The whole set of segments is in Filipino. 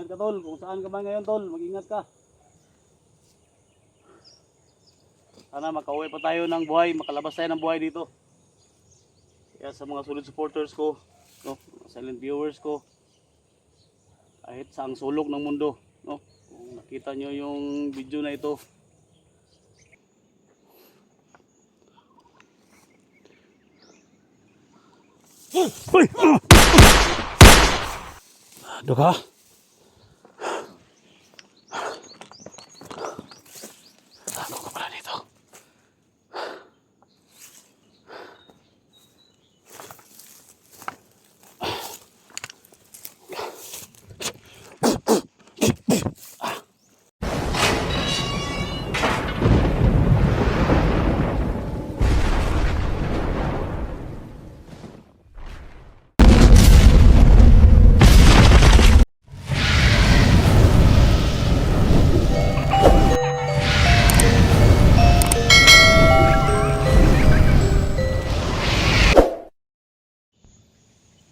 ka tol, kung saan ka man ngayon tol, mag-ingat ka. Sana makauwi pa tayo ng buhay, makalabas tayo ng buhay dito. Kaya sa mga solid supporters ko, no, silent viewers ko, kahit saang sulok ng mundo, no, kung nakita nyo yung video na ito, uy! Duka. Ano ka pala dito?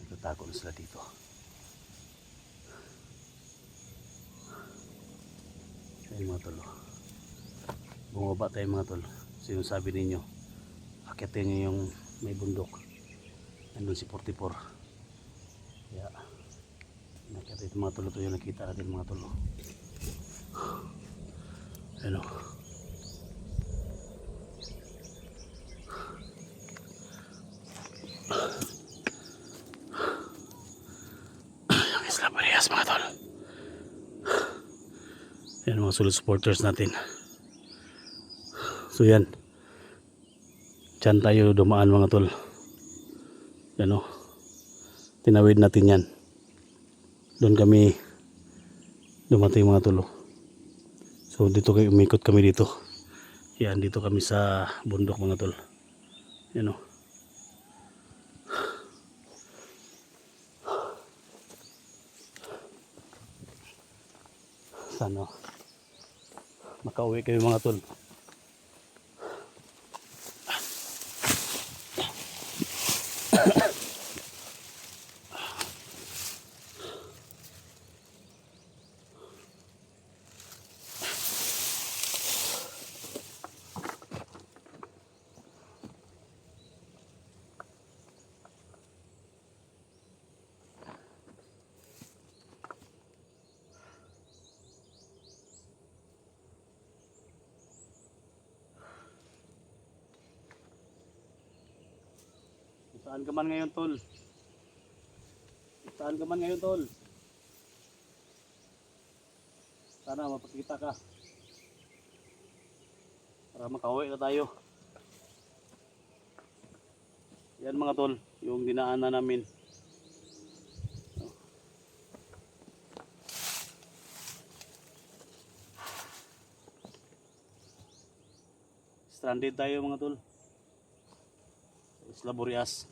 Nagtatago na sila dito. Ayun mga tol. Bumaba tayo mga tol. Sinasabi ninyo, akitin nyo yung may bundok. Nandun si 44. Kaya nakita ito mga tol. Ito yung nakita natin mga tol. Ayun o. Yung Isla Parehas mga tol. Yan mga solid supporters natin. So yan. Diyan tayo dumaan mga tol. Yan o. Tinawid natin yan. Doon kami dumating mga tol. So dito kayo umikot kami dito. Yan dito kami sa bundok mga tol. Yan o. Sana makauwi kayo mga tol. Saan ka man ngayon tol? Saan ka man ngayon tol? Sana mapakita ka. Para makauwi na tayo. Yan mga tol, yung dinaanan namin. Stranded tayo mga tol. Isla Burias.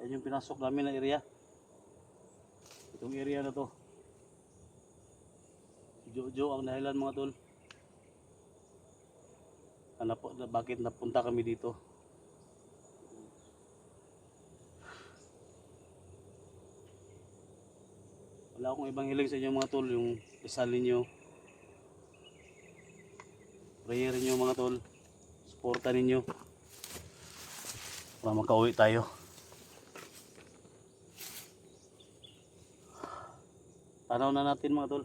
Yan yung pinasok namin na area. Itong area na to. Jojo ang dahilan mga tol. Bakit napunta kami dito? Wala akong ibang hiling sa inyo mga tol. Yung isalin nyo. Prayer nyo mga tol. Suporta ninyo. Para makauwi tayo. Tanaw na natin mga tol.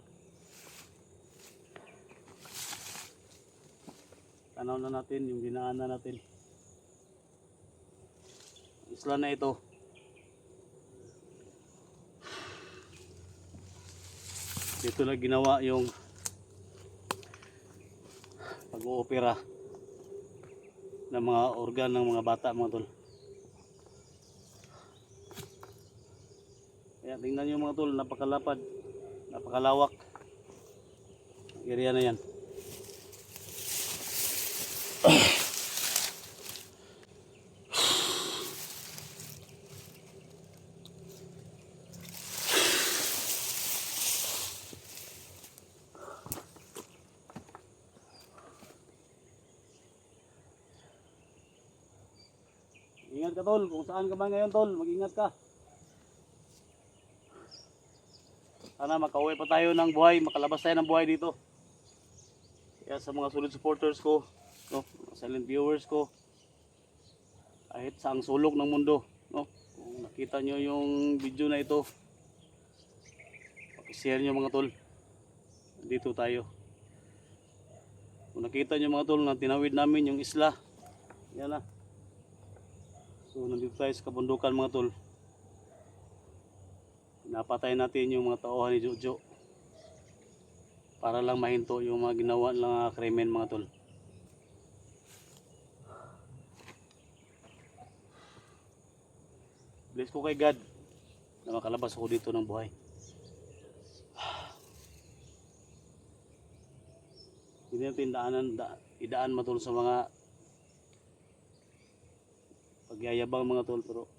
Tanaw na natin yung dinaanan natin. Isla na ito. Dito na ginawa yung pag-oopera ng mga organ ng mga bata mga tol. Kaya tingnan nyo mga tol, napakalapad, napakalawak ang area na yan. Ingat ka tol, kung saan ka man ngayon tol, mag-ingat ka. Sana makauwi pa tayo ng buhay, makalabas tayo ng buhay dito. Kaya sa mga solid supporters ko, no, silent viewers ko, kahit saang sulok ng mundo, no, kung nakita nyo yung video na ito, pakishare nyo mga tol. Dito tayo. Kung nakita nyo mga tol na tinawid namin yung isla, yan na. So nandito tayo sa kabundukan mga tol. Napatay natin yung mga tauhan ni Jojo para lang mahinto yung mga ginawa ng krimen mga tol. Bless ko kay God na makalabas ako dito ng buhay. Hindi natin idaan matol sa mga pagyayabang mga tol, pero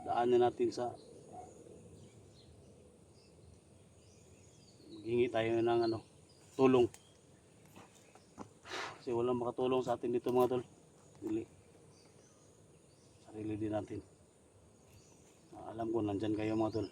daanan natin sa maghingi tayo ng tulong. Kasi walang makatulong sa atin dito mga tol. Sarili din natin. Alam ko nandyan kayo mga tol.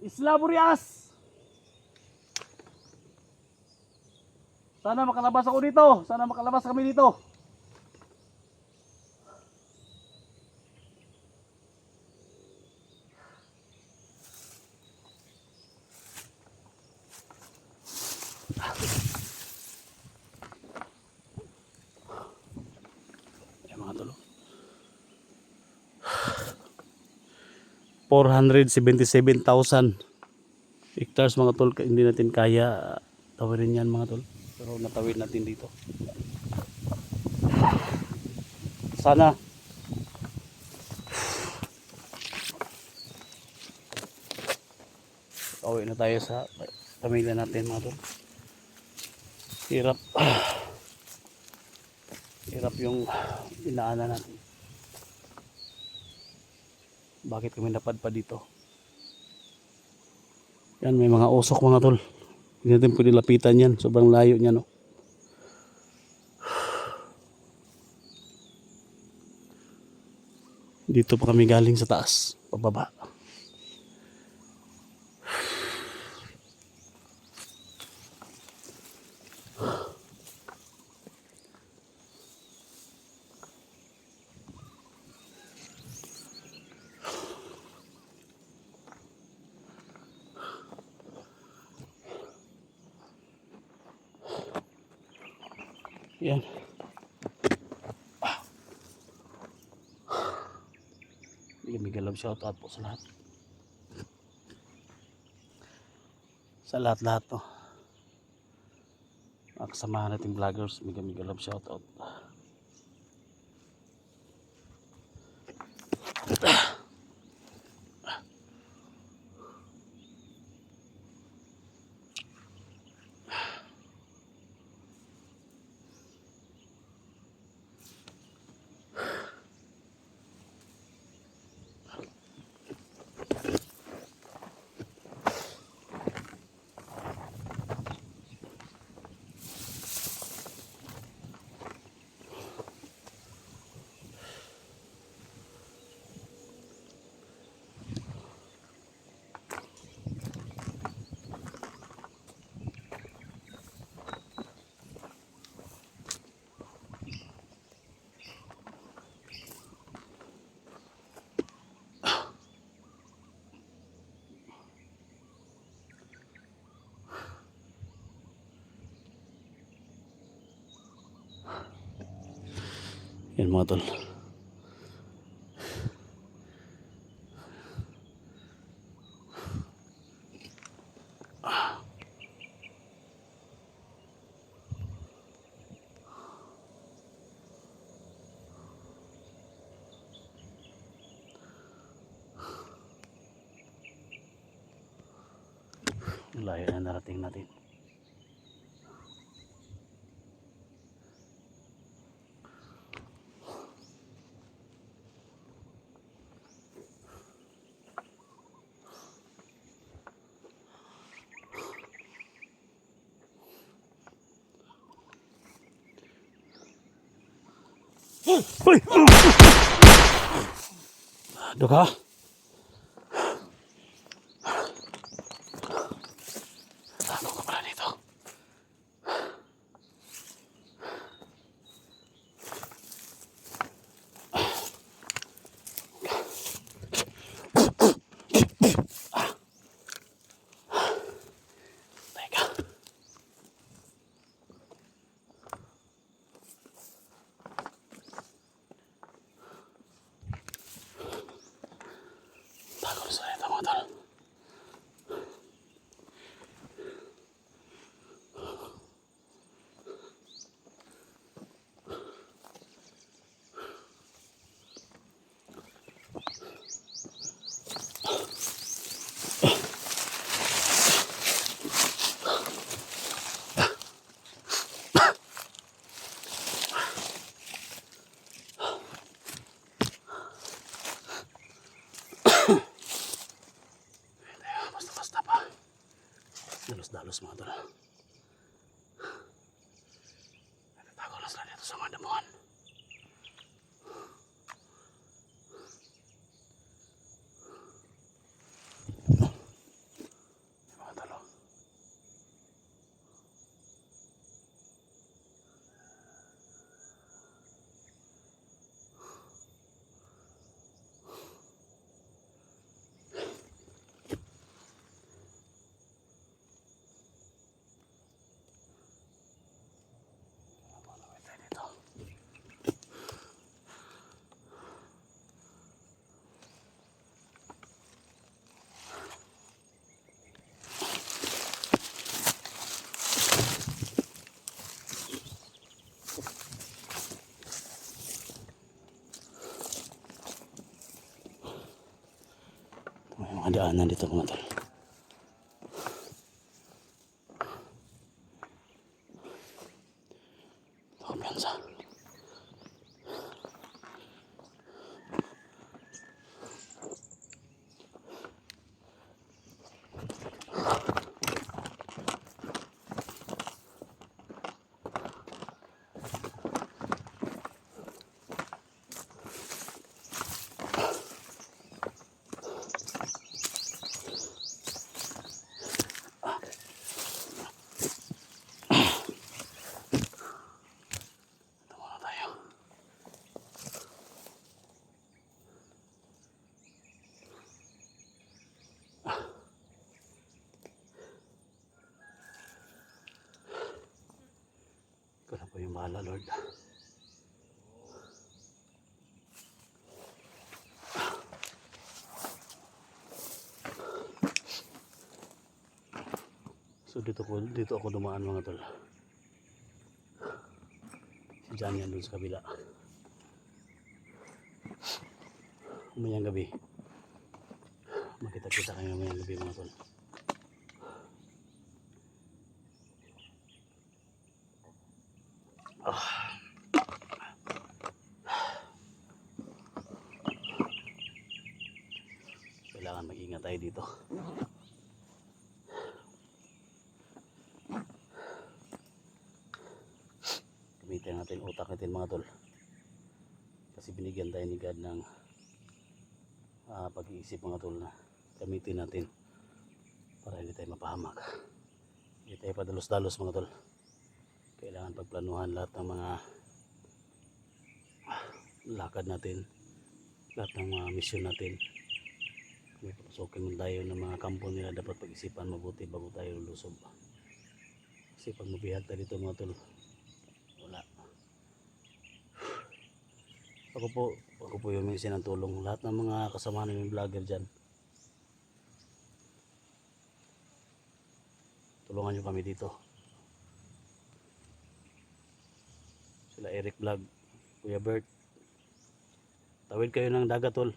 Isla Burias! Sana makalabas ako dito. Sana makalabas kami dito. Ayan mga tol. 477,000 hectares mga tol. Hindi natin kaya tawirin yan mga tol. Pero natawid natin dito. Sana pauwi na tayo sa pamilya natin mga tol. Hirap. Hirap yung inaanan natin. Bakit kami napadpad dito? Yan, may mga usok mga tol. Hindi natin pwede lapitan yan. Sobrang layo niya, no? Dito pa kami galing sa taas. Pababa. Yan. Mega love shout out po sa lahat. Sa lahat-lahat to. Mga kasamahan nating vloggers, mega love shout out. Yan mga tol. Layo na narating natin. Uy! Ano ka? Ano ka pala dito? Teka. Tago na sa ito mga tol. Basta-basta pa. Dalos-dalos mga tol. Tago na sila dito sa mga damuhan. Mga tol. Malawit tayo dito. May mga daanan dito mga tol. Ito kumpiyansa. Ito muna tayo. Ikaw na po yung bahala, Lord. So dito ako dumaan mga tol. Si Johnny yan dun sa kabila. Umayang gabi. Makita-kita kayo umayang gabi mga tol. Kailangan mag-ingat tayo dito. Gamitin natin utak natin mga tol. Kasi binigyan tayo ni God ng pag-iisip mga tol na gamitin natin para hindi tayo mapahamak. Hindi tayo padalos-dalos mga tol. Kailangan pagplanuhan lahat ng mga lakad natin, lahat ng mga mission natin. Kung papasukin mo tayo ng mga kampo nila, dapat pag-isipan mabuti bago tayo lulusob. Kasi pag mabihag tayo dito mga tol, wala. Ako po yung minsan ng tulong. Lahat ng mga kasama namin vlogger dyan, tulungan nyo kami dito. Sila Eric Vlog, Kuya Bert, tawid kayo ng dagat tol.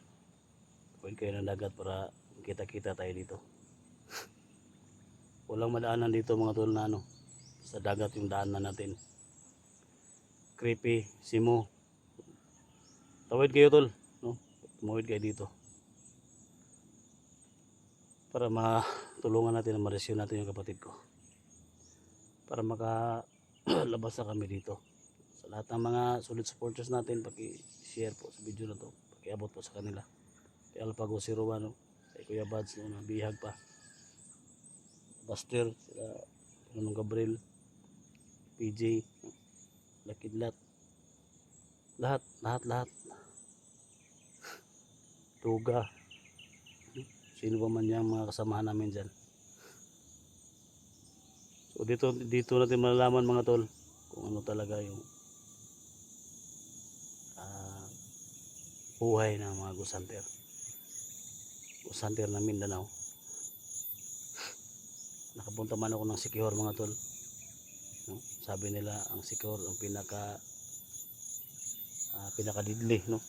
Tawid kayo ng dagat para kita-kita tayo dito. Walang madaanan dito mga tol na ano, sa dagat yung daanan natin. Creepy, Simo. Tawid kayo tol, no? Tumawid kayo dito. Para matulungan natin na ma-rescue natin yung kapatid ko. Para makalabas na kami dito sa lahat ng mga solid supporters natin, paki-share po sa video na to, paki-abot po sa kanila. Kay Alpago 01, no? Kay Kuya Bads, no? Nabihag pa. Buster, sila Nunong Gabriel, PJ, no? Lakidlat. Lahat. Tuga. Sino ba man yung mga kasamahan namin dyan. So dito natin malalaman mga tol kung ano talaga yung buhay ng mga Ghost Hunter. Ghost Hunter ng Mindanao. Nakapunta man ako ng Siquijor mga tol. No? Sabi nila ang Siquijor ang pinakadidli, no?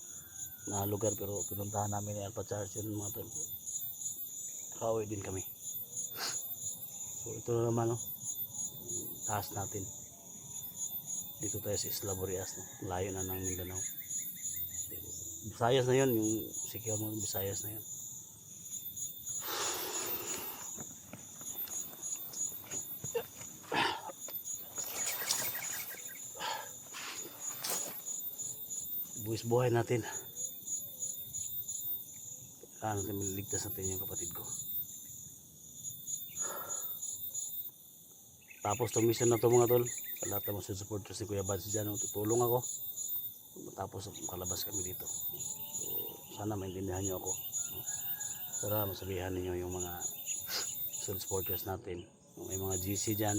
Na lugar, pero pinuntahan namin ni Alpha Charge yun mga tol. Nakauwi din kami. So ito na naman, no? Taas natin. Dito tayo sa Isla Boreas, no? Layo na ng Mindanao. Visayas na yun, yung Siquijor mga Visayas na yun. Buwis buhay natin. Kailangan natin maligtas natin yung kapatid ko. Tapos itong mission na to mga tol, sa lahat ng mga supporters ni Kuya Bads dyan, tutulong ako. Tapos makalabas kami dito. So, sana maintindihan nyo ako. Para masabihan ninyo yung mga supporters natin. May mga GC dyan.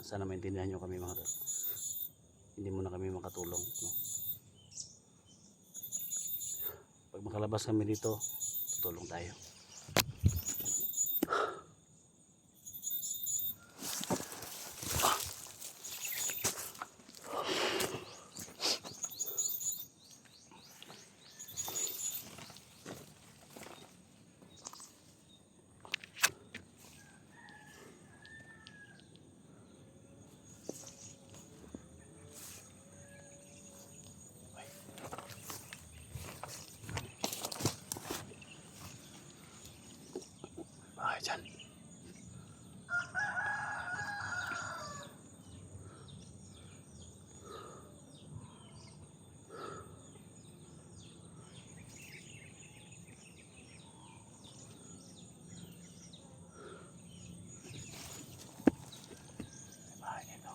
Sana maintindihan nyo kami mga tol. Hindi mo na kami makatulong. No? Pag makalabas kami dito, tutulong tayo. Bahay dyan. Bahay dito.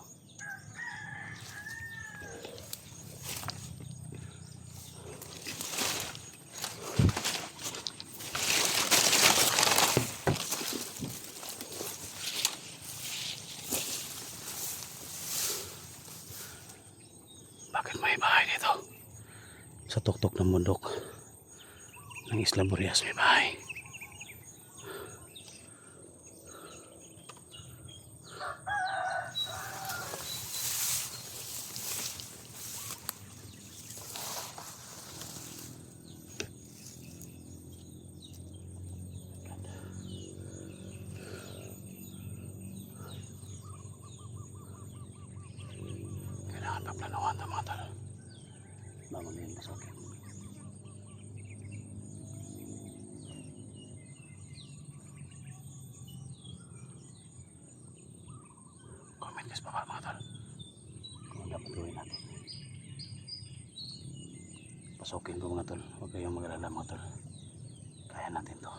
Bakit may bahay dito? Sa tuktok ng bundok ng Isla Boreas may bahay. Kailangan paplanuhan ng mga tol. Bago na yun masakit. Comment guys baka mga tol. Kung dapat gawin natin. Pasukin ko mga tol. Huwag kayong mag-alala mga tol. Kaya natin to.